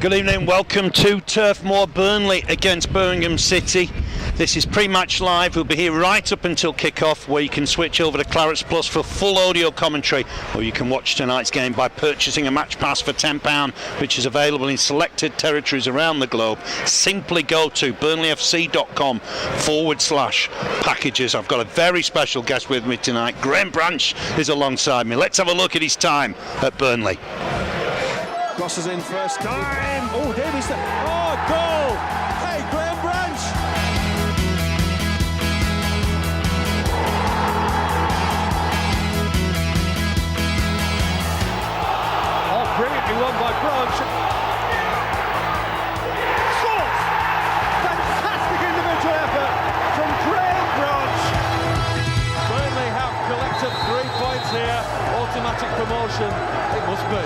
Good evening, welcome to Turf Moor, Burnley against Birmingham City. This is Pre-match live. We'll be here right up until kick-off, where you can switch over to Clarets Plus for full audio commentary, or you can watch tonight's game by purchasing a match pass for £10, which is available in selected territories around the globe. Simply go to burnleyfc.com/packages. I've got a very special guest with me tonight. Graham Branch is alongside me. Let's have a look at his time at Burnley. Crosses in first time. Oh, Davies. Oh, goal! Hey, Graham Branch. Oh, brilliantly won by Branch. Scores! Fantastic individual effort from Graham Branch. Burnley have collected 3 points here. Automatic promotion. It must be.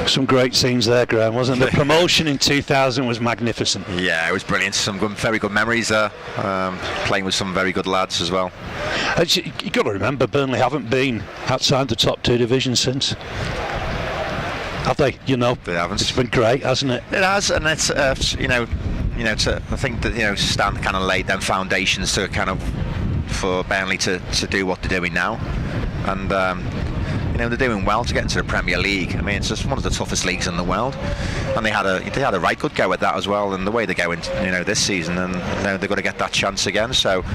Some great scenes there, Graham, wasn't it? The promotion in 2000 was magnificent. Yeah, it was brilliant. Some very good memories there. Playing with some very good lads as well. You've got to remember, Burnley haven't been outside the top 2 divisions since. Have they? You know, they haven't. It's been great, hasn't it? It has, and it's I think that Stan kind of laid them foundations to kind of for Burnley to do what they're doing now, and. They're doing well to get into the Premier League. I mean, it's just one of the toughest leagues in the world, and they had a right good go at that as well. And the way they're going, this season, and they've got to get that chance again. So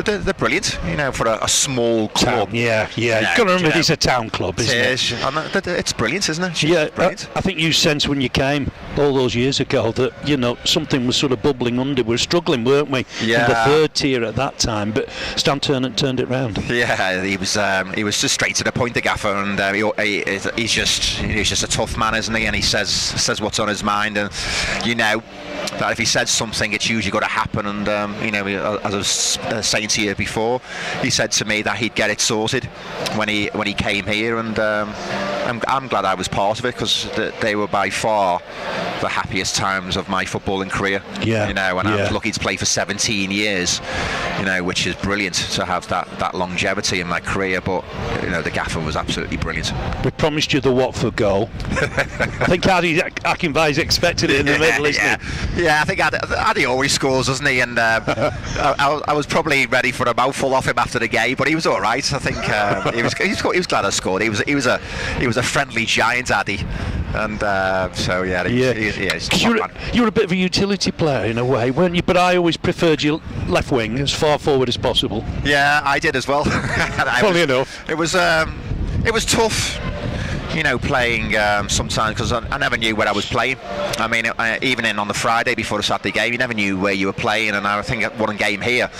they're brilliant, for a small club. Yeah. You've got to remember it's a town club, isn't it? It's brilliant, isn't it? Yeah, I think you sensed when you came all those years ago that something was sort of bubbling under. We were struggling, weren't we? Yeah. In the 3rd tier at that time, but Stan Turnant turned it round. Yeah, he was just straight to the point, the gaffer. And he's just a tough man, isn't he? And he says what's on his mind, and that if he says something, it's usually got to happen. And as I was saying to you before, he said to me that he'd get it sorted when he came here, and I'm glad I was part of it, because they were by far the happiest times of my footballing career. I was lucky to play for 17 years, which is brilliant to have that longevity in my career. But the gaffer was absolutely brilliant. We promised you the Watford goal. I think Adi Akinbay's expected it in the middle, isn't he? Yeah, I think Adi always scores, doesn't he? And I was probably ready for a mouthful off him after the game, but he was all right. I think he was glad I scored. He was a friendly giant, Adi. And you're a bit of a utility player in a way, weren't you? But I always preferred you left wing, as far forward as possible. Yeah, I did as well. Funny enough, it was tough. Playing sometimes, because I never knew where I was playing. I mean, even on the Friday before the Saturday game, you never knew where you were playing. And I think at one game here,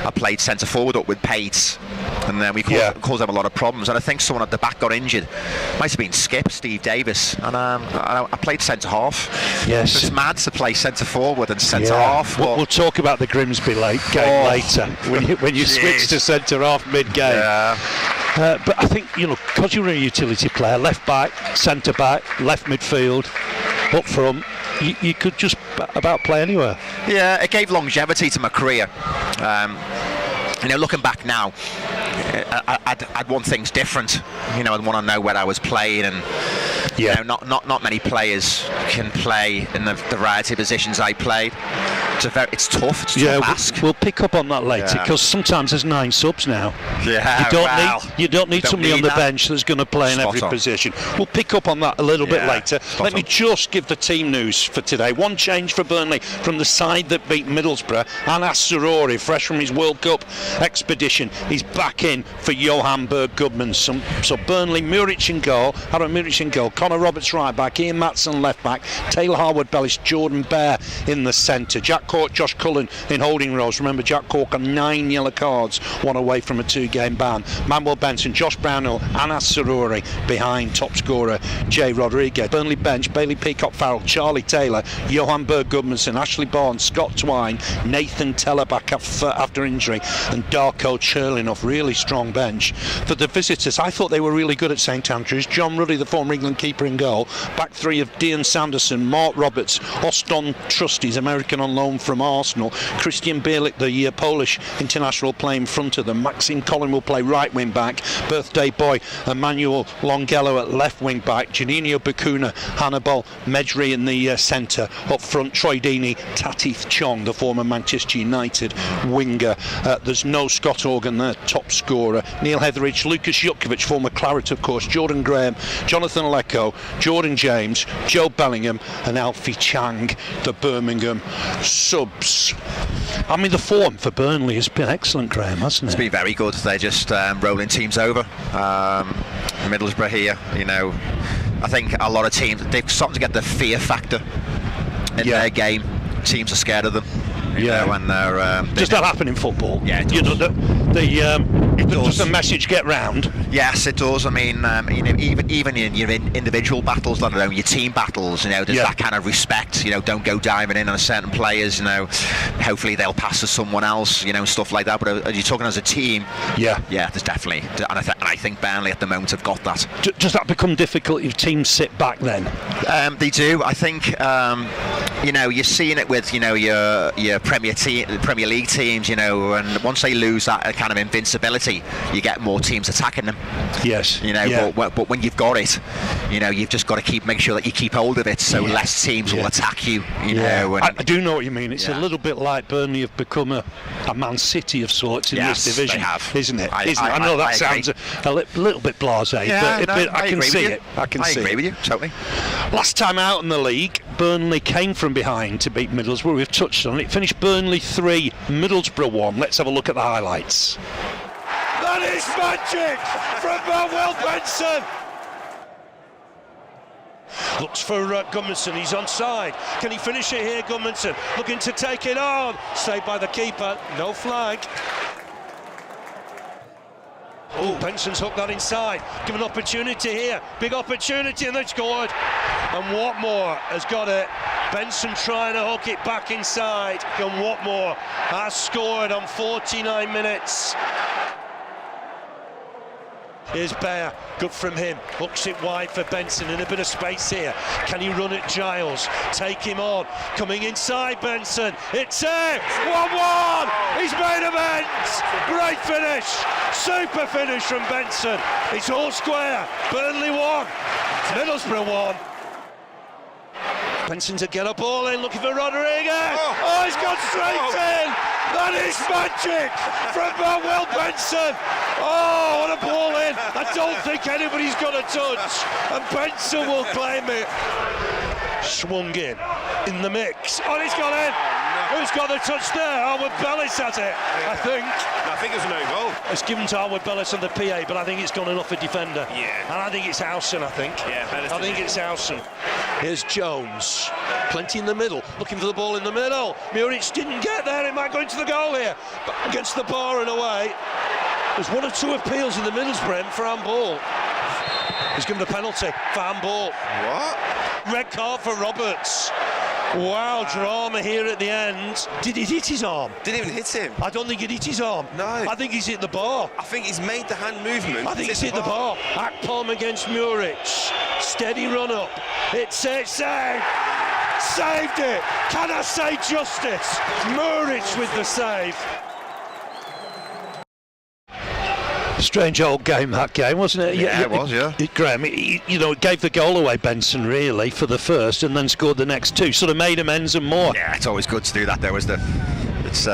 I played centre forward up with Pates, and then we caused them a lot of problems. And I think someone at the back got injured. Might have been Steve Davis, and I played centre half. Yes, it's mad to play centre forward and centre half. We'll talk about the Grimsby game later when you switch to centre half mid game. Yeah. But I think, because you were a utility player, left back, centre back, left midfield, up front, you could just about play anywhere. Yeah, it gave longevity to my career. Looking back now, I'd want things different. I'd want to know where I was playing, and not many players can play in the variety of positions I played. It's tough. It's a tough ask. We'll pick up on that later, because sometimes there's 9 subs now. Yeah, you don't need somebody on the bench that's going to play in every position. We'll pick up on that a little bit later. Let me just give the team news for today. One change for Burnley from the side that beat Middlesbrough. Anas Sarori, fresh from his World Cup expedition, he's back in for Johan Berg Gudmundsson. So Burnley, Muric in goal, Connor Roberts right back, Ian Matson left back, Taylor Harwood-Bellis, Jordan Bear in the centre, Jack Cork, Josh Cullen in holding roles. Remember, Jack Cork on 9 yellow cards, 1 away from a 2-game ban. Manuel Benson, Josh Brownhill, Anas Sarori behind top scorer Jay Rodriguez. Burnley bench, Bailey Peacock-Farrell, Charlie Taylor, Johan Berg Gudmundsson, Ashley Barnes, Scott Twine, Nathan Teller back after injury, and Darko Cherlinoff. Really strong bench. For the visitors, I thought they were really good at St Andrews. John Ruddy, the former England keeper, keeper in goal. Back three of Dean Sanderson, Mark Roberts, Oston Trustees, American on loan from Arsenal, Christian Bielik, the Polish international, play in front of them. Maxime Collin will play right wing back. Birthday boy Emmanuel Longello at left wing back. Janino Bakuna, Hannibal Medri in the centre. Up front, Troy Deeney, Tatif Chong, the former Manchester United winger. There's no Scott Organ there, top scorer. Neil Hetheridge, Lucas Jutkovic, former Claret of course, Jordan Graham, Jonathan Lecco, Jordan James, Joe Bellingham and Alfie Chang, the Birmingham subs. I mean, the form for Burnley has been excellent, Graham, hasn't it? It's been very good. They're just rolling teams over. Middlesbrough here, you know, I think a lot of teams, they've started to get the fear factor in their game. Teams are scared of them. You know, when they're does that happen in football? Yeah, it does. You know, does the message get round? Yes, it does. I mean, you know, even in your individual battles, let alone your team battles, you know, there's that kind of respect. You know, don't go diving in on certain players. You know, hopefully they'll pass to someone else. You know, and stuff like that. But are you talking as a team? Yeah, there's definitely, and I think Burnley at the moment have got that. Does that become difficult if teams sit back then? They do. I think you know, you're seeing it with, you know, your Premier League teams, you know, and once they lose that kind of invincibility, you get more teams attacking them. Yes. You know, but when you've got it, you know, you've just got to make sure that you keep hold of it, so less teams will attack you. You know. And I do know what you mean. It's a little bit like Burnley have become a Man City of sorts in this division, isn't it? I know that sounds a little bit blasé, but I can see it. I agree with you totally. Last time out in the league, Burnley came from behind to beat Middlesbrough. We've touched on it. Finished Burnley 3, Middlesbrough 1. Let's have a look at the highlights. That is magic from Manuel Benson. Looks for Gudmundsson, he's onside. Can he finish it here, Gudmundsson? Looking to take it on. Saved by the keeper, no flag. Oh, Benson's hooked that inside. Give an opportunity here. Big opportunity, and they've scored. And Watmore has got it. Benson trying to hook it back inside. And Watmore has scored on 49 minutes. Here's Bayer, good from him, hooks it wide for Benson in a bit of space here. Can he run at Giles? Take him on, coming inside Benson, it's it! 1-1! He's made amends! Great finish! Super finish from Benson. It's all square, Burnley 1, Middlesbrough 1. Benson to get a ball in, looking for Rodriguez. Oh, he's gone straight in. That is magic from Manuel Benson. Oh, what a ball in. I don't think anybody's got a touch. And Benson will claim it. Swung in the mix. Oh, he's got in. Who's got the touch there? Howard Bellis has it, I think. I think it's an own goal. It's given to Howard Bellis on the PA, but I think it's gone in off a defender. Yeah. And I think it's Howson, I think. Yeah, I think it's Howson. Here's Jones. Plenty in the middle. Looking for the ball in the middle. Muric didn't get there. It might go into the goal here. But against the bar and away. There's one or two appeals in the Middlesbrough for handball. He's given a penalty for handball. What? Red card for Roberts. Wow, drama here at the end. Did he hit his arm? Didn't even hit him. I don't think he hit his arm. No. I think he's hit the bar. I think he's made the hand movement. I think he's hit the bar. Akpom against Muric. Steady run up. It's it, saved. Saved it. Can I say justice? Muric with the save. Strange old game, that game, wasn't it? Yeah, it was, Graham, you know, it gave the goal away, Benson, really, for the first, and then scored the next two. Sort of made amends and more. Yeah, it's always good to do that. There was it's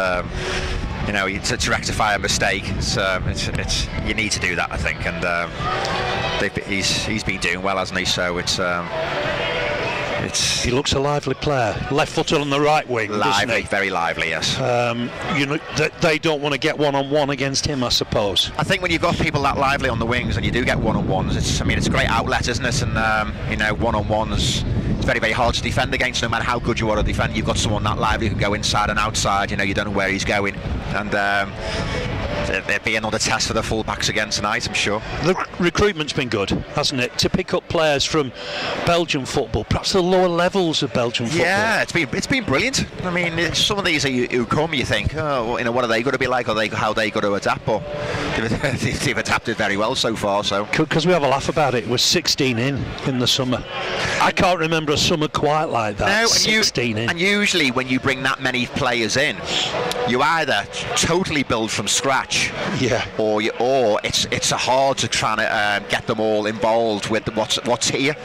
you know, to rectify a mistake. It's you need to do that, I think, and he's been doing well, hasn't he? So he looks a lively player, left-footed on the right wing. Lively, very lively, yes. You know, they don't want to get one-on-one against him, I suppose. I think when you've got people that lively on the wings and you do get one-on-ones, it's a great outlet, isn't it? And you know, one-on-ones, it's very, very hard to defend against. No matter how good you are to defend, you've got someone that lively who can go inside and outside. You know, you don't know where he's going, and there'd be another test for the full-backs again tonight, I'm sure. The recruitment's been good, hasn't it? To pick up players from Belgian football, perhaps the lower levels of Belgian football. Yeah, it's been brilliant. I mean, some of these who come, you think, oh, you know, what are they going to be like? How are they going to adapt? But they've adapted very well so far. So because we have a laugh about it, we're 16 in the summer. I can't remember a summer quite like that. No, 16 in. And usually when you bring that many players in, you either totally build from scratch, or it's hard to try to get them all involved with what's here,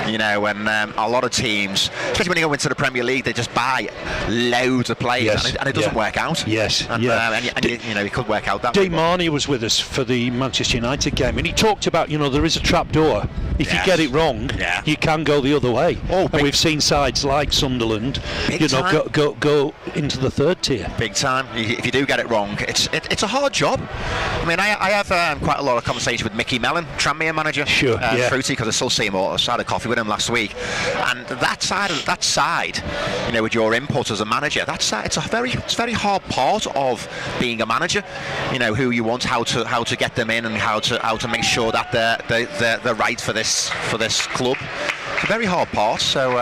you know. And a lot of teams, especially when you go into the Premier League, they just buy loads of players, and it doesn't work out. And you know, it could work out that way. Marnie was with us for the Manchester United game, and he talked about, you know, there is a trap door. If you get it wrong, you can go the other way. And we've seen sides like Sunderland, go into the third tier. Big time. If you do get it wrong, it's a hard job. I mean, I have quite a lot of conversation with Mickey Mellon, Tranmere manager. Fruity, because I still see him. I had a coffee with him last week, and that side, you know, with your input as a manager, it's a very hard part of being a manager. You know, who you want, how to get them in, and how to make sure that they're right for this club. It's a very hard part. So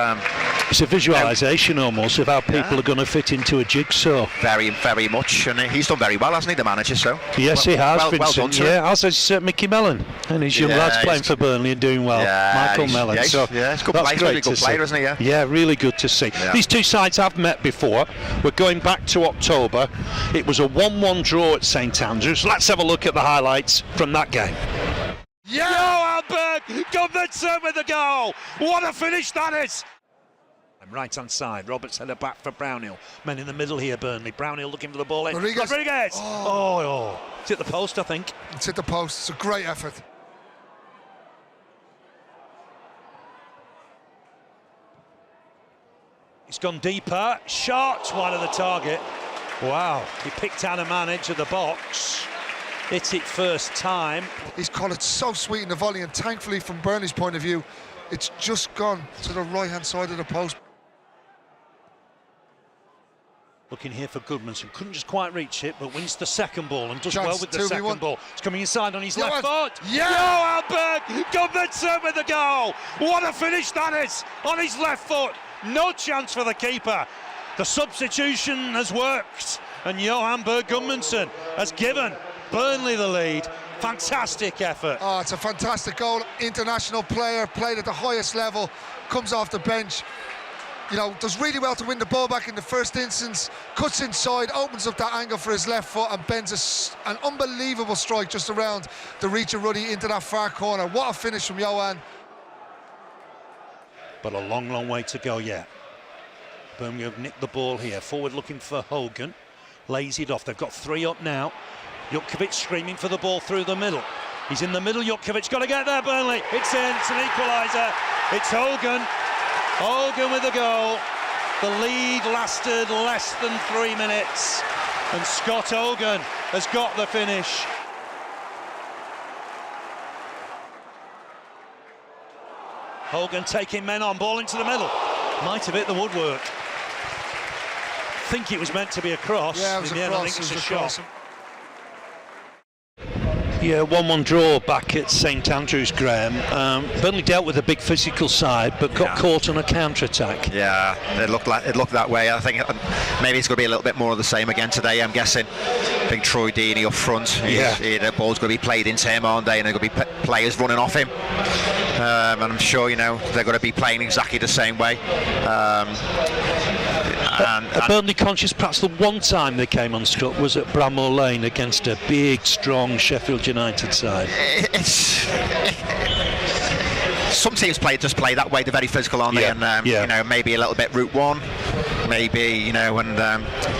it's a visualisation almost of how people are going to fit into a jigsaw. Very, very much, and he's done very well, hasn't he, the manager? So yes, he has. Well done to him. As has Mickey Mellon, and his young lads playing for Burnley and doing well. Michael Mellon. He's a good player, isn't he? Yeah, really good to see. These two sides have met before. We're going back to October. It was a 1-1 draw at St Andrews. Let's have a look at the highlights from that game. Johan Berg, Gudmundsson with the goal. What a finish that is! Right hand side, Roberts header back for Brownhill. Men in the middle here, Burnley. Brownhill looking for the ball in. Rodriguez! Oh. It's hit the post, I think. It's hit the post. It's a great effort. It's gone deeper. Shot wide of the target. Wow. He picked out a man edge of the box. Hit it first time. He's caught it so sweet in the volley, and thankfully, from Burnley's point of view, it's just gone to the right-hand side of the post. Looking here for Gudmundsson, couldn't just quite reach it, but wins the second ball and does well with the second ball. It's coming inside on his left foot. Johan Berg, Gudmundsson with the goal. What a finish that is on his left foot. No chance for the keeper. The substitution has worked, and Johan Berg Gudmundsson has given Burnley the lead. Fantastic effort. Oh, it's a fantastic goal. International player, played at the highest level, comes off the bench. You know, does really well to win the ball back in the first instance, cuts inside, opens up that angle for his left foot, and bends an unbelievable strike just around the reach of Ruddy into that far corner. What a finish from Johan. But a long, long way to go yet. Birmingham have nicked the ball here. Forward looking for Hogan. Lays it off. They've got 3 up now. Jutkiewicz screaming for the ball through the middle. He's in the middle. Jutkiewicz got to get there, Burnley. It's in. It's an equaliser. It's Hogan. Hogan with the goal. The lead lasted less than 3 minutes, and Scott Hogan has got the finish. Hogan taking men on, ball into the middle. Might have hit the woodwork. I think it was meant to be a cross. Yeah, it was a cross. I think it's a shot. Yeah, 1-1 draw back at St Andrews, Graham. Burnley dealt with a big physical side, but got caught on a counter-attack. Yeah, it looked that way. I think maybe it's going to be a little bit more of the same again today, I'm guessing. I think Troy Deeney up front. The ball's going to be played into him all day, and there are going to be players running off him. And I'm sure, you know, they're going to be playing exactly the same way. Burnley conscious, perhaps the one time they came unstruck was at Bramall Lane against a big, strong Sheffield United side. Some teams just play that way. They're very physical, aren't they? And you know, maybe a little bit route one, maybe, you know, and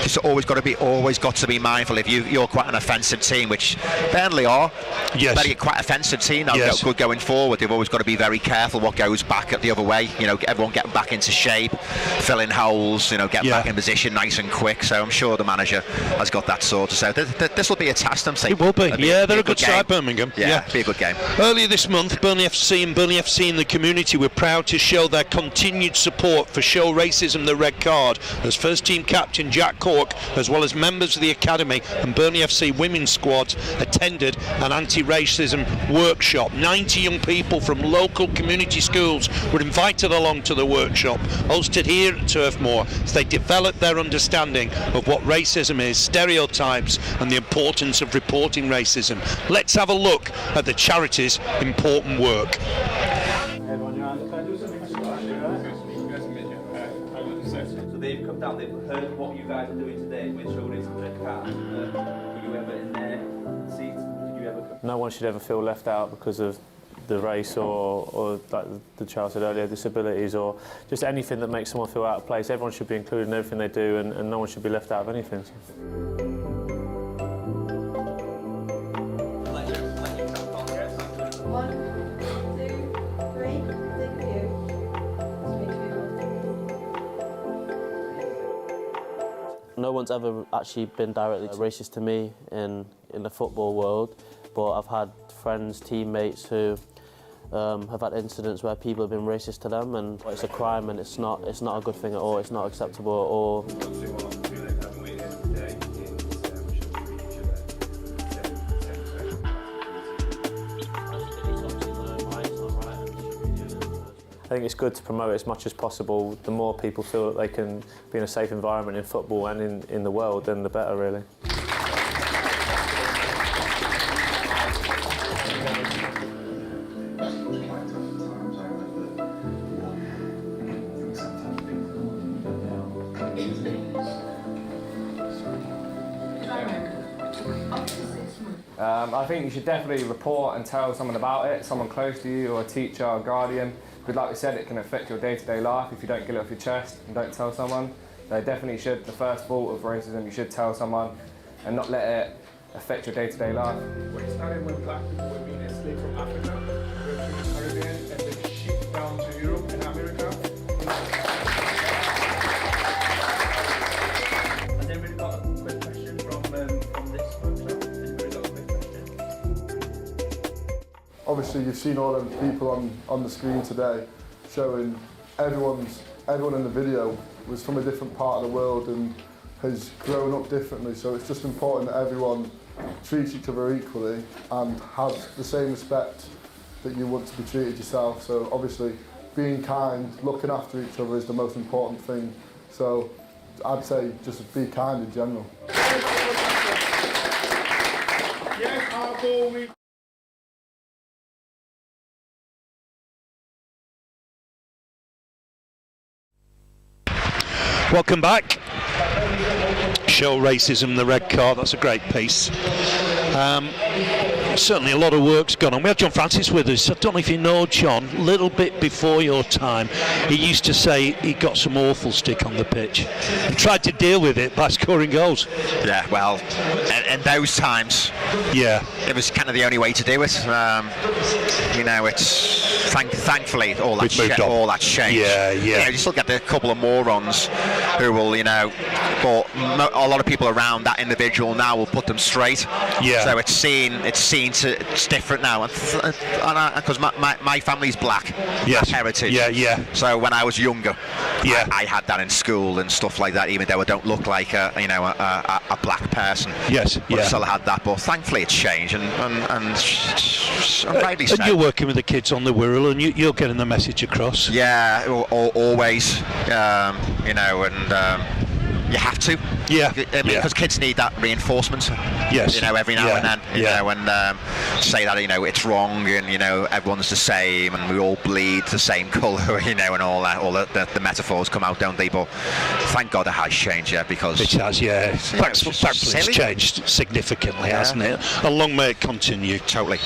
just always got to be mindful. If you're quite an offensive team, which Burnley are, very quite offensive team. Now, good going forward. They've always got to be very careful what goes back at the other way. You know, everyone getting back into shape, filling holes. You know, getting back in position nice and quick. So I'm sure the manager has got that sorted out. This will be a test, I'm saying. It will be. They're a good side, Birmingham. Yeah, be a good game. Earlier this month, Burnley FC and Burnley FC in the community were proud to show their continued support for Show Racism the Red Card, squad as first team captain Jack Cork, as well as members of the academy and Burnley FC women's squads, attended an anti-racism workshop. 90 young people from local community schools were invited along to the workshop, hosted here at Turf Moor, as they developed their understanding of what racism is, stereotypes and the importance of reporting racism. Let's have a look at the charity's important work. So they've come down, they've heard what you guys are doing today. We're showing it to the car. Were you ever in their seat? Did you ever? No one should ever feel left out because of the race or like the child said earlier, disabilities or just anything that makes someone feel out of place. Everyone should be included in everything they do, and no one should be left out of anything. No one's ever actually been directly racist to me in the football world, but I've had friends, teammates who have had incidents where people have been racist to them, and it's a crime, and it's not a good thing at all. It's not acceptable at all. I think it's good to promote as much as possible. The more people feel that they can be in a safe environment in football and in the world, then the better, really. I think you should definitely report and tell someone about it, someone close to you, or a teacher or guardian. Because like we said, it can affect your day-to-day life if you don't get it off your chest and don't tell someone. They definitely should. The first fault of racism, you should tell someone and not let it affect your day-to-day life. When it started when black people were being enslaved from Africa, they were to the Caribbean and then shipped down to Europe and America. Has anybody got a quick question from this workshop? Anybody got a quick question? Obviously, you've seen all them people on the screen today, showing everyone in the video was from a different part of the world and has grown up differently. So it's just important that everyone treats each other equally and has the same respect that you want to be treated yourself. So obviously, being kind, looking after each other is the most important thing. So I'd say just be kind in general. Yes, our goal we Welcome back. Show racism, the red card. That's a great piece. Certainly a lot of work's gone on. We have John Francis with us. I don't know if you know John, a little bit before your time, he used to say he got some awful stick on the pitch. He tried to deal with it by scoring goals. Yeah, well, in those times, yeah, it was kind of the only way to do it. You know, it's thankfully all that's changed. Yeah. You know, you still get a couple of morons who will, you know, but a lot of people around that individual now will put them straight. Yeah. So it's different now, because my family's black, yes. heritage. Yeah. So when I was younger, yeah, I had that in school and stuff like that, even though I don't look like a black person. Yes. But I still had that, but thankfully it's changed, and rightly so. And you're working with the kids on the Wirral, and you're getting the message across. Yeah, always. You know, and you have to. Yeah. Because kids need that reinforcement. Yes. You know, every now and then. You know, and say that, you know, it's wrong, and you know, everyone's the same, and we all bleed the same colour. You know, and all that. All the metaphors come out, don't they? But thank God it has changed, because it has. Yeah. Thankfully, it's changed significantly, hasn't it? And long may it continue. Totally.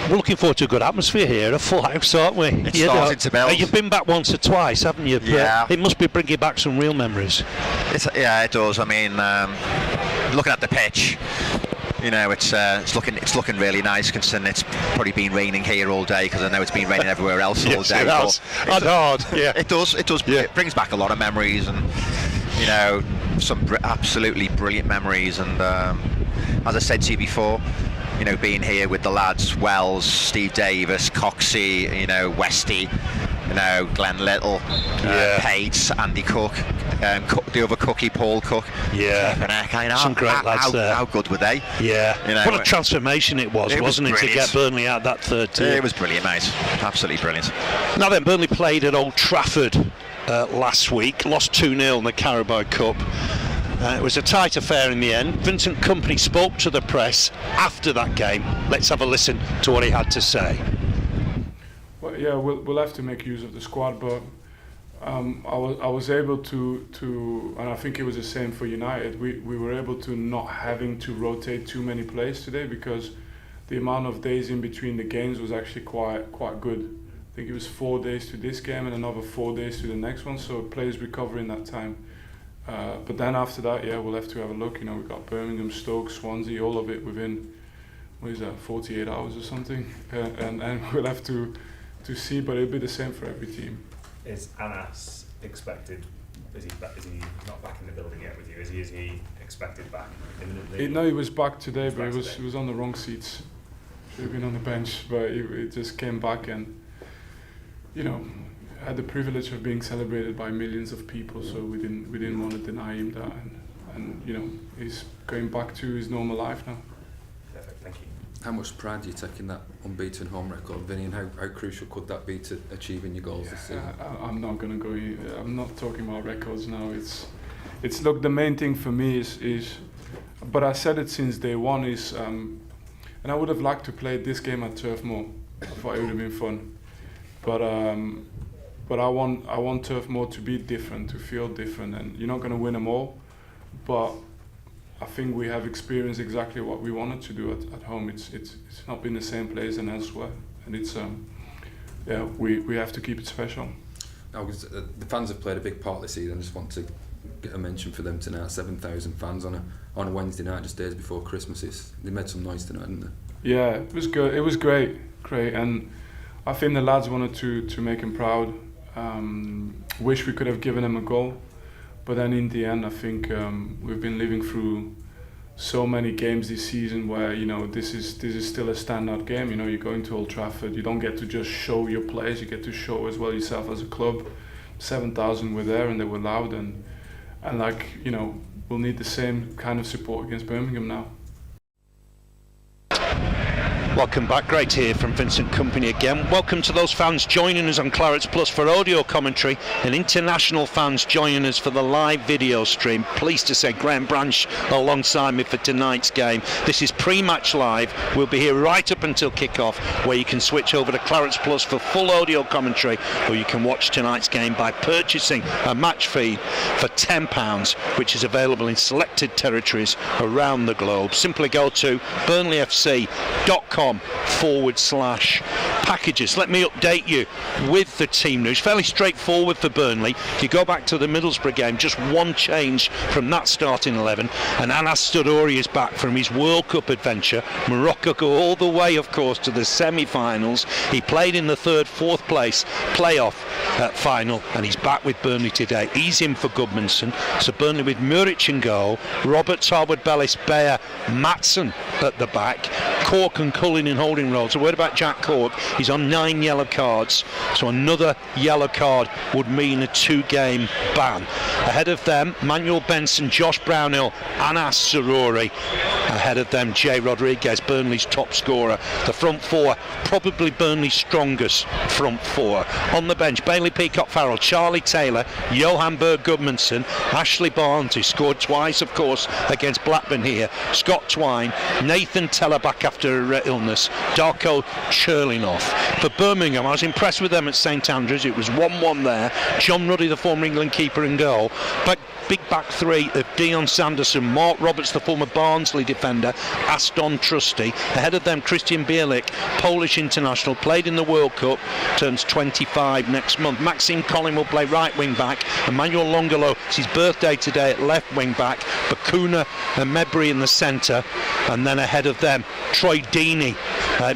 We're looking forward to a good atmosphere here, a full house, aren't we? It's starting to build. You've been back once or twice, haven't you? Yeah. It must be bringing back some real memories. Yeah, it does. I mean, looking at the pitch, you know, it's looking really nice, considering it's probably been raining here all day, because I know it's been raining everywhere else all day. It has. Hard. Yeah. It does. Yeah. It brings back a lot of memories, and you know, some absolutely brilliant memories. And as I said to you before, you know, being here with the lads, Wells, Steve Davis, Coxey, you know, Westy, Glenn Little, Pates, Andy Cook, the other Cookie, Paul Cook. Some great lads there. How good were they? Yeah. What a transformation it was, wasn't it, to get Burnley out that third tier? It was brilliant, mate. Absolutely brilliant. Now then, Burnley played at Old Trafford last week, lost 2-0 in the Carabao Cup. It was a tight affair in the end. Vincent Kompany spoke to the press after that game. Let's have a listen to what he had to say. Well, yeah, we'll have to make use of the squad, but I was able to, and I think it was the same for United. We were able to not having to rotate too many players today, because the amount of days in between the games was actually quite good. I think it was 4 days to this game and another 4 days to the next one, so players recover in that time. But then after that, we'll have to have a look. We've got Birmingham, Stoke, Swansea, all of it within, 48 hours or something, and we'll have to see. But it'll be the same for every team. Is Anas expected? Is he not back in the building yet with you? Is he expected back imminently? No, he was back today, but he was on the wrong seats. Should have been on the bench, but he just came back and had the privilege of being celebrated by millions of people, so we didn't want to deny him that, and he's going back to his normal life now. Perfect, thank you. How much pride do you take in that unbeaten home record, Vinny, and how crucial could that be to achieving your goals this season? I'm not going to go in, I'm not talking about records now. It's look, the main thing for me is but I said it since day one, is and I would have liked to play this game at Turf Moor. I thought it would have been fun, but I want Turf Moor to be different, to feel different, and you're not going to win them all, but I think we have experienced exactly what we wanted to do at home. It's not been the same place and elsewhere, and it's we have to keep it special. Now, the fans have played a big part this season. I just want to get a mention for them tonight. 7,000 fans on a Wednesday night, just days before Christmas. They made some noise tonight, didn't they? Yeah, it was good. It was great, and I think the lads wanted to make him proud. Wish we could have given him a goal, but then in the end, I think we've been living through so many games this season where this is still a standout game. You're going to Old Trafford. You don't get to just show your players. You get to show as well yourself as a club. 7,000 were there and they were loud, and we'll need the same kind of support against Birmingham now. Welcome back, great to hear from Vincent Kompany again. Welcome to those fans joining us on Clarets Plus for audio commentary, and international fans joining us for the live video stream. Pleased to say Graham Branch alongside me for tonight's game. This is Pre-Match Live. We'll be here right up until kick-off, where you can switch over to Clarets Plus for full audio commentary, or you can watch tonight's game by purchasing a match feed for £10, which is available in selected territories around the globe. Simply go to burnleyfc.com/packages. Let me update you with the team news. Fairly straightforward for Burnley. If you go back to the Middlesbrough game, just one change from that starting 11, and Anas Stodouri is back from his World Cup adventure. Morocco go all the way, of course, to the semi-finals. He played in the fourth place playoff final, and he's back with Burnley today. He's in for Gudmundsson. So Burnley with Muric in goal, Roberts, Harwood, Bellis, Bayer, Maatsen at the back, Cork and Cullen in holding roles. A word about Jack Cork: he's on 9 yellow cards, so another yellow card would mean a 2-game ban. Ahead of them, Manuel Benson, Josh Brownhill, Anas Stodouri. Ahead of them, Jay Rodriguez, Burnley's top scorer. The front four, probably Burnley's strongest front four. On the bench, Bailey Peacock-Farrell, Charlie Taylor, Johan Berg Gudmundsson, Ashley Barnes, who scored twice, of course, against Blackburn here, Scott Twine, Nathan Teller back after illness, Darko Cherlinoff. For Birmingham, I was impressed with them at St Andrews. It was 1-1 there. John Ruddy, the former England keeper, in goal. But big back three of Dion Sanderson, Mark Roberts, the former Barnsley defender, Aston Trusty. Ahead of them, Christian Bielik, Polish international, played in the World Cup, turns 25 next month. Maxime Collin will play right wing back. Emmanuel Longolo, it's his birthday today, at left wing back. Bakuna and Mebry in the centre. And then ahead of them, Troy Deeney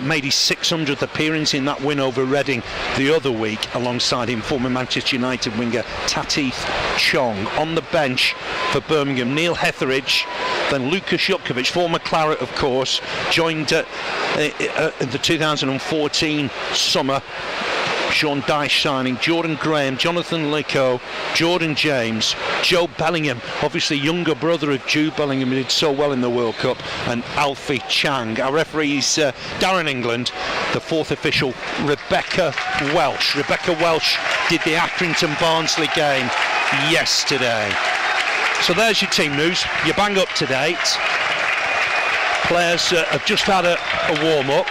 made his 600th appearance in that win over Reading the other week. Alongside him, former Manchester United winger Tateeth Chong. On the bench for Birmingham, Neil Hetheridge, then Lukas Jutkovic, former Claret, of course, joined in the 2014 summer Sean Dyche signing, Jordan Graham, Jonathan Lico, Jordan James, Joe Bellingham, obviously younger brother of Jude Bellingham, who did so well in the World Cup, and Alfie Chang. Our referee is Darren England. The fourth official, Rebecca Welsh. Rebecca Welsh did the Accrington Barnsley game yesterday. So there's your team news. You're bang up to date. Players have just had a warm-up,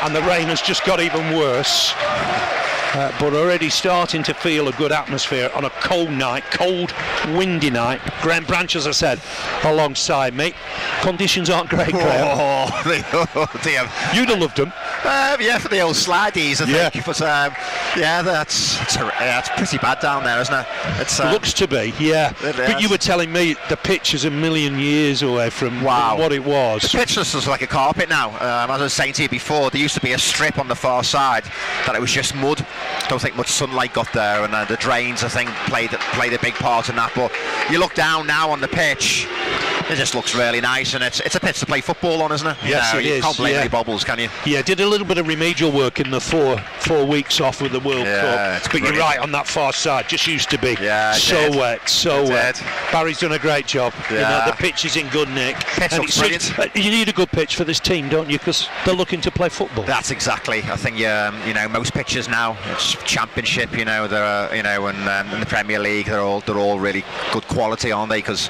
and the rain has just got even worse. But already starting to feel a good atmosphere on a cold night, cold, windy night. Graham Branch, as I said, alongside me. Conditions aren't great, Graham. Oh, dear. You'd have loved them. Yeah, for the old slideys, I think. But that's pretty bad down there, isn't it? It looks to be, yeah. But you were telling me the pitch is a million years away from what it was. The pitch is like a carpet now. As I was saying to you before, there used to be a strip on the far side that it was just mud. Don't think much sunlight got there, and the drains, I think, played a big part in that. But you look down now on the pitch, it just looks really nice, and it's a pitch to play football on, isn't it? Yes, it is. You can't blame any bobbles, can you? Yeah, did a little bit of remedial work in the four weeks off with the World Cup. But you're right, on that far side, just used to be so wet. Barry's done a great job. Yeah. You know, the pitch is in good nick. Pitch looks brilliant. You need a good pitch for this team, don't you? Because they're looking to play football. That's exactly. I think most pitches now, it's Championship. And the Premier League, they're all really good quality, aren't they? Because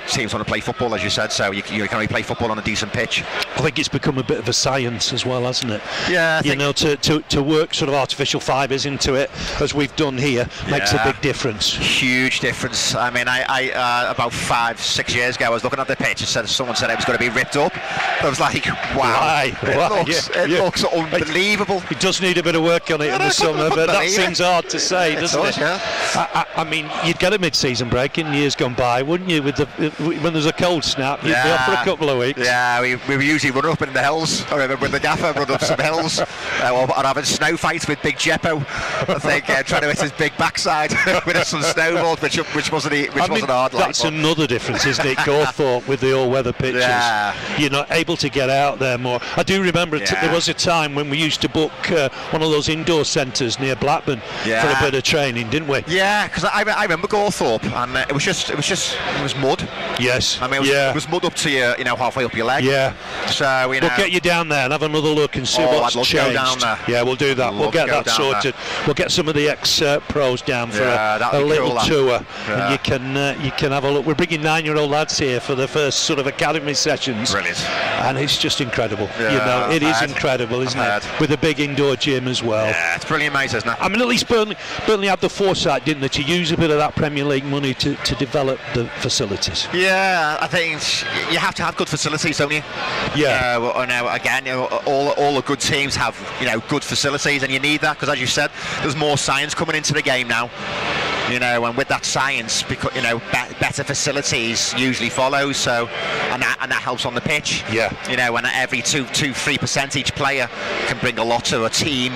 teams want to play football, as you said. So you can only play football on a decent pitch. I think it's become a bit of a science as well, hasn't it? Yeah. To work sort of artificial fibres into it, as we've done here, makes a big difference. Huge difference. I mean, I about 5-6 years ago, I was looking at the pitch and someone said it was going to be ripped up. I was like, wow, it looks unbelievable. It does need a bit of work on it in the summer, but that seems hard to say, doesn't it? Yeah. I mean, you'd get a mid-season break in years gone by, wouldn't you? When there's a cold snap, you'd be off for a couple of weeks. Yeah, we usually run up in the hills. I remember when the gaffer run up some hills, or having snow fights with Big Jeppo. I think trying to hit his big backside with some snowballs, which wasn't hard. That's another difference, isn't it? Gawthorpe with the all-weather pitches. Yeah. You're not able to get out there more. I do remember there was a time when we used to book one of those indoor centres near Blackburn for a bit of training, didn't we? Yeah, because I remember Gawthorpe, and it was mud. Yes. I mean, it was mud up to halfway up your leg. Yeah. So we'll get you down there and have another look and see what's I'd love changed. To go down there. Yeah, we'll do that. We'll get that sorted. We'll get some of the ex-pros down for a little tour, and you can have a look. We're bringing 9-year-old lads here for the first sort of academy sessions. Brilliant. And it's just incredible. It is incredible, isn't it? With a big indoor gym as well. Yeah, it's brilliant, mate, isn't it? I mean, at least Burnley had the foresight, didn't they, to use a bit of that Premier League money to develop the facilities. Yeah, I think you have to have good facilities, don't you? Yeah. All the good teams have good facilities, and you need that because, as you said, there's more science coming into the game now. And with that science, because better facilities usually follow. So, and that helps on the pitch. Yeah. When every 2-3% each player can bring a lot to a team.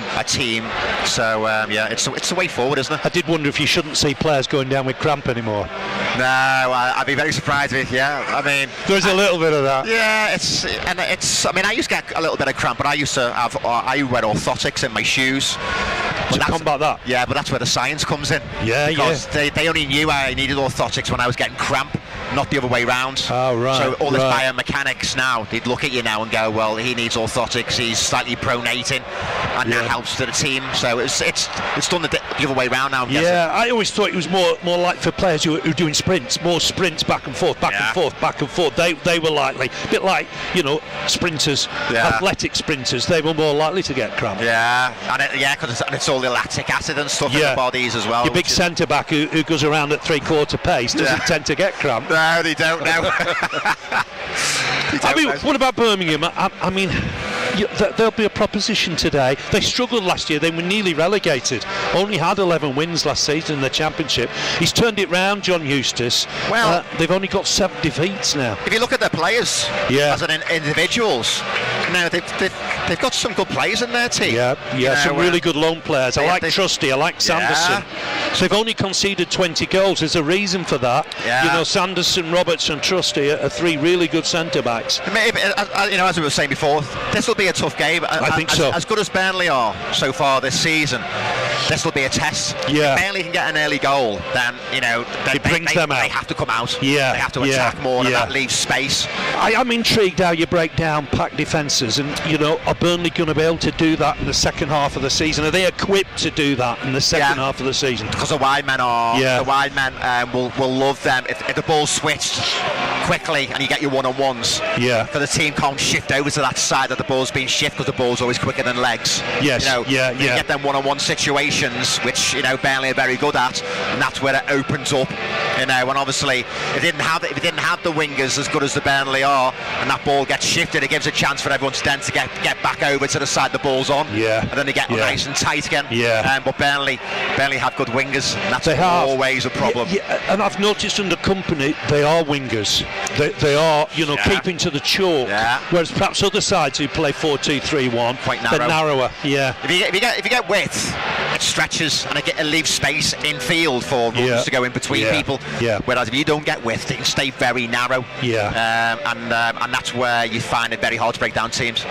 So it's the way forward, isn't it? I did wonder if you shouldn't see players going down with cramp anymore. No, I'd be very surprised if. Yeah, I mean, there's a little bit of that. Yeah, it's. I mean, I used to get a little bit of cramp, but I used to have. I wear orthotics in my shoes. To combat that. Yeah, but that's where the science comes in. Because they only knew I needed orthotics when I was getting cramp, not the other way round. Oh, right. So all this biomechanics now, they'd look at you now and go, well, he needs orthotics, he's slightly pronating, and that helps to the team. So it's done the other way round now. Yeah, I always thought it was more like for players who are doing sprints, more sprints back and forth. They were likely, a bit like sprinters, athletic sprinters. They were more likely to get cramp. Yeah, because it's all the lactic acid and stuff in the bodies as well. Your big centre back who goes around at 3/4 pace doesn't tend to get cramp. No, they don't. No. I mean, what about Birmingham? I mean, there'll be a proposition today. They struggled last year. They were nearly relegated. Only had 11 wins last season in the Championship. He's turned it round, John Eustace. Well, they've only got 7 defeats now. If you look at their players as individuals, know, they've got some good players in their team. Yeah, some really good loan players. I like Trusty, I like Sanderson. So they've only conceded 20 goals. There's a reason for that. You know, Sanderson, Roberts and Trusty are three really good centre-backs. Maybe, you know, as we were saying before, this will be a tough game. I think so. As good as Burnley are so far this season, this will be a test. If Burnley can get an early goal, then, you know, it brings them out. They have to come out. They have to attack more, and that leaves space. I'm intrigued how you break down packed defences, and, you know, are Burnley going to be able to do that in the second half of the season? Are they equipped to do that in the second half of the season? Because the wide men are. The wide men will love them. If the ball's switched quickly and you get your one-on-ones, for the team can't shift over to that side that the ball's being shifted, because the ball's always quicker than legs. You know, you get them one-on-one situations, which, you know, Burnley are very good at, and that's where it opens up. You know, and obviously, if it didn't have the wingers as good as the Burnley are, and that ball gets shifted, it gives a chance for everyone to then to get back over to the side the ball's on. And then they get nice and tight again. But Burnley have good wingers, and that's always a problem. And I've noticed under Company, they are wingers. They are, you know, keeping to the chalk. Whereas perhaps other sides who play 4-2-3-1, quite narrow. they're narrower. If you get width, it stretches and it leaves space in field for runs to go in between people. Whereas if you don't get width, it can stay very narrow. And that's where you find it very hard to break down teams.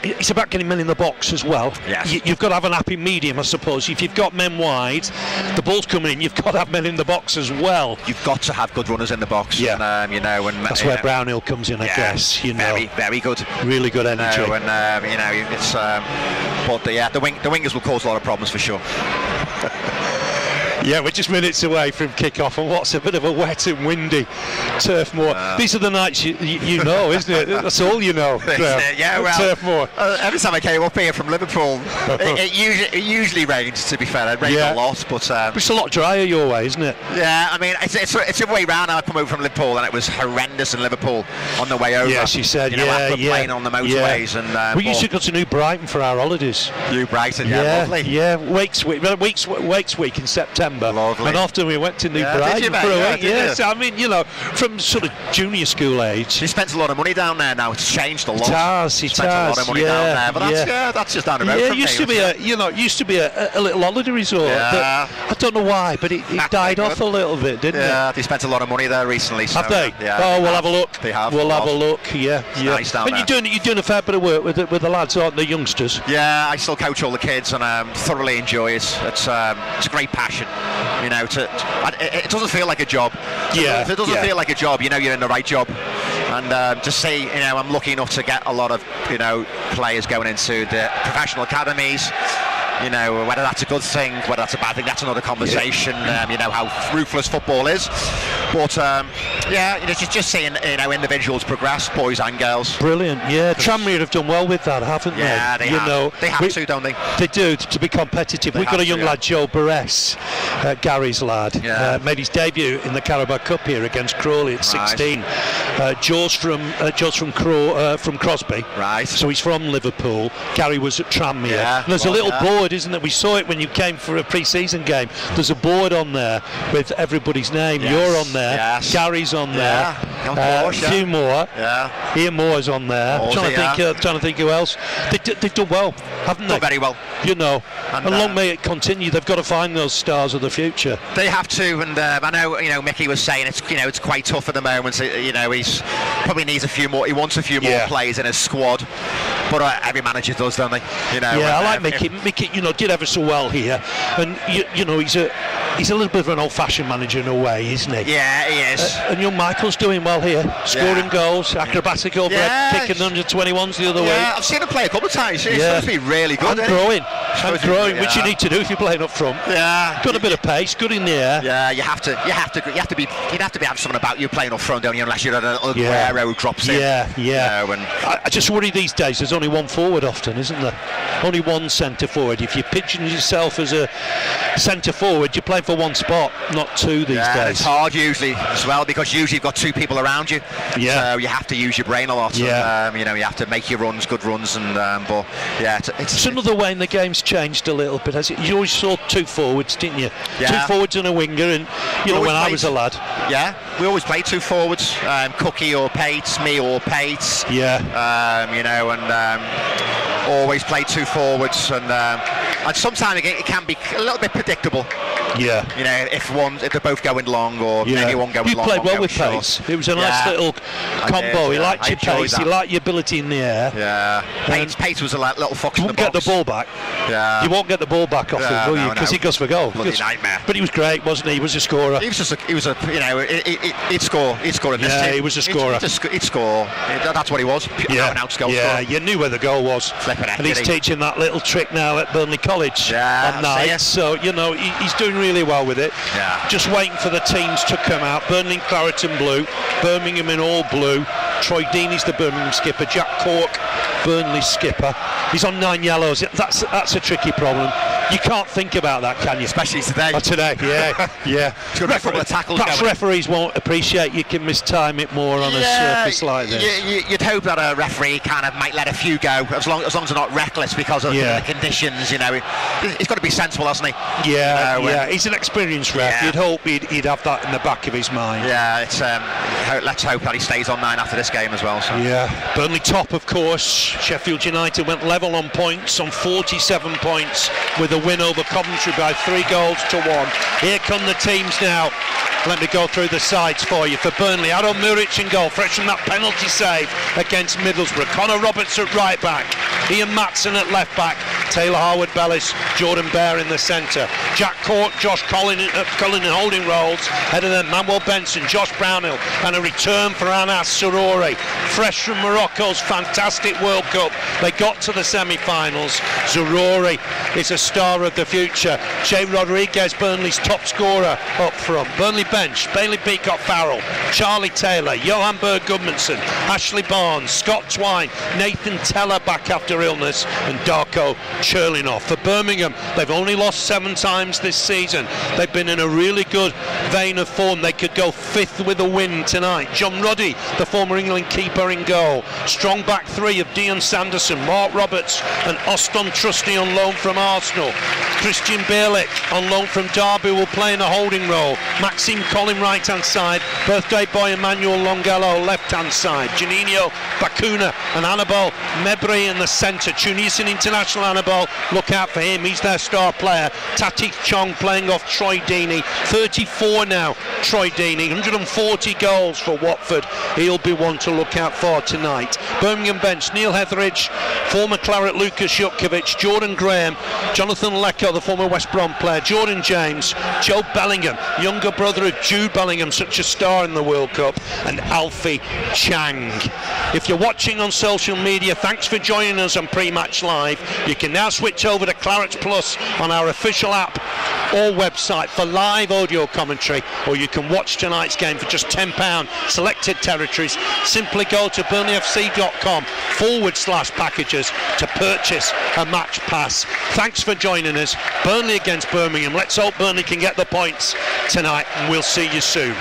It's about getting men in the box as well. You've got to have an happy medium, I suppose. If you've got men wide, the ball's coming in, you've got to have men in the box as well. You've got to have good runners in the box. And, you know, and that's where Brownhill comes in, I guess. You know, very good, really good energy. You know, it's but the wingers will cause a lot of problems for sure. We're just minutes away from kick-off, and what's a bit of a wet and windy Turf Moor. These are the nights you know, isn't it? That's all you know. Turf Moor. Every time I came up here from Liverpool, it usually rains, to be fair. It rains a lot, but it's a lot drier your way, isn't it? I mean, it's the way round. I come over from Liverpool, and it was horrendous in Liverpool on the way over. Yeah, she said, you know, after playing on the motorways. And we used to go to New Brighton for our holidays. New Brighton, lovely. Wakes Week in September. Lovely. And often we went to New Brighton for a week. Yes, I mean, you know, from sort of junior school age. He spent a lot of money down there now. It's changed a lot. It has. Spent a lot of money down there, but that's just down the road. It used to be a little holiday resort. I don't know why, but it died off a little bit, didn't it? They spent a lot of money there recently. So, have they? We'll have a look. They have. We'll have a look. Nice down there. And you're doing a fair bit of work with the lads, aren't the youngsters? Yeah, I still coach all the kids, and thoroughly enjoy it. It's a great passion. You know, it doesn't feel like a job. If it doesn't feel like a job, you know you're in the right job. And just say, you know, I'm lucky enough to get a lot of, you know, players going into the professional academies. You know, whether that's a good thing, whether that's a bad thing, that's another conversation. You know, how ruthless football is. But just seeing, you know, individuals progress, boys and girls. Brilliant. Tranmere have done well with that, haven't they? They have. Know, they have to, don't they? They do, to be competitive. We've got a young lad, Joe Barres, Gary's lad, made his debut in the Carabao Cup here against Crawley at 16. Joe's from Crosby. Right. So he's from Liverpool. Gary was at Tranmere. And there's a little board, isn't it? We saw it when you came for a pre-season game. There's a board on there with everybody's name. You're on there. Gary's on there. A few more. Ian Moore's on there. Trying to think who else. They've done well, haven't they? Done very well. You know, and long may it continue. They've got to find those stars of the future. They have to, and I know, you know, Mickey was saying it's quite tough at the moment. You know, he's probably needs a few more. He wants a few more players in his squad, but every manager does, don't they? You know. I like Mickey. Mickey, you know, did ever so well here, and you know, he's a little bit of an old-fashioned manager in a way, isn't he? Yeah, he is. And young Michael's doing well here, scoring goals, acrobatic over kicking under 21s the other way. I've seen him play a couple of times. He's supposed to be really good. And growing, which you need to do if you're playing up front. Got a bit of pace, good in the air. You have to have someone about you playing up front, don't you? Unless you're a Aguero who drops in. You know, and I just worry these days. There's only one forward often, isn't there? Only one centre forward. If you picture yourself as a centre forward, you're playing for one spot, not two these days. It's hard usually as well, because usually you've got two people around you. Yeah. So you have to use your brain a lot. Yeah. And, you have to make your runs, good runs, and but yeah, it's another way in the game's changed a little bit, has it? You always saw two forwards, didn't you? Yeah. Two forwards and a winger, and when I was a lad. Yeah, we always played two forwards, Cookie or Pates, me or Pates. Yeah. Always play two forwards, and sometimes it can be a little bit predictable. Yeah. If they're both going long, or maybe one going long. You played well with Pace. It was a nice little combo. He liked your pace. He liked your ability in the air. Yeah. Pace was a little fox in the box. You won't get the ball back. Yeah. You won't get the ball back off him, will you? Because he goes for goal. Bloody nightmare. But he was great, wasn't he? He was a scorer. He'd score in this team. He was a scorer. He'd score. That's what he was. Out goal scorer. You knew where the goal was. And he's teaching that little trick now at Burnley College on night. So he's doing really well with it. Yeah. Just waiting for the teams to come out. Burnley in claret and blue, Birmingham in all blue. Troy Deeney's the Birmingham skipper. Jack Cork, Burnley's skipper. He's on 9 yellows. That's a tricky problem. You can't think about that, can you? Especially today. Yeah. Perhaps referees won't appreciate you can mistime it more on a surface like this. You'd hope that a referee kind of might let a few go, as long as they're not reckless because of the conditions. He's got to be sensible, hasn't he? Yeah. He's an experienced ref. You'd hope he'd have that in the back of his mind. Yeah. Let's hope that he stays on 9 after this game as well. So. Yeah. Burnley top, of course. Sheffield United went level on points, on 47 points, with a win over Coventry by 3 goals to 1. Here come the teams now. Let me go through the sides for you. For Burnley, Ado Muric in goal, fresh from that penalty save against Middlesbrough. Connor Roberts at right back, Ian Matson at left back, Taylor Harwood-Bellis, Jordan Bear in the centre, Jack Cork, Josh Cullen in holding roles, ahead of them Manuel Benson, Josh Brownhill, and a return for Anas Sorouri, fresh from Morocco's fantastic World Cup. They got to the semi-finals. Sorouri is a star of the future. Jay Rodriguez, Burnley's top scorer up front. Burnley bench, Bailey Peacock-Farrell, Charlie Taylor, Johan Berg Gudmundsson, Ashley Barnes, Scott Twine, Nathan Teller back after illness, and Darko Cherlinoff. For Birmingham, they've only lost 7 times this season. They've been in a really good vein of form. They could go 5th with a win tonight. John Ruddy, the former England keeper, in goal. Strong back 3 of Dean Sanderson, Mark Roberts, and Austin Trusty on loan from Arsenal. Christian Bielik on loan from Derby will play in a holding role. Maxime Collin right hand side, birthday boy Emmanuel Longello left hand side, Juninho Bakuna and Annabelle Mebri in the centre. Tunisian international Annabelle, look out for him, he's their star player. Tati Chong playing off Troy Deeney, 34 now. Troy Deeney, 140 goals for Watford. He'll be one to look out for tonight. Birmingham bench, Neil Hetheridge, former Claret Lucas Jutkovic, Jordan Graham, Jonathan Lecco, the former West Brom player, Jordan James, Joe Bellingham, younger brother of Jude Bellingham, such a star in the World Cup, and Alfie Chang. If you're watching on social media, thanks for joining us on Pre-Match Live. You can now switch over to Clarets Plus on our official app or website for live audio commentary, or you can watch tonight's game for just £10. Selected territories. Simply go to burnleyfc.com/packages to purchase a match pass. Thanks for joining us. Burnley against Birmingham. Let's hope Burnley can get the points tonight, and we'll see you soon.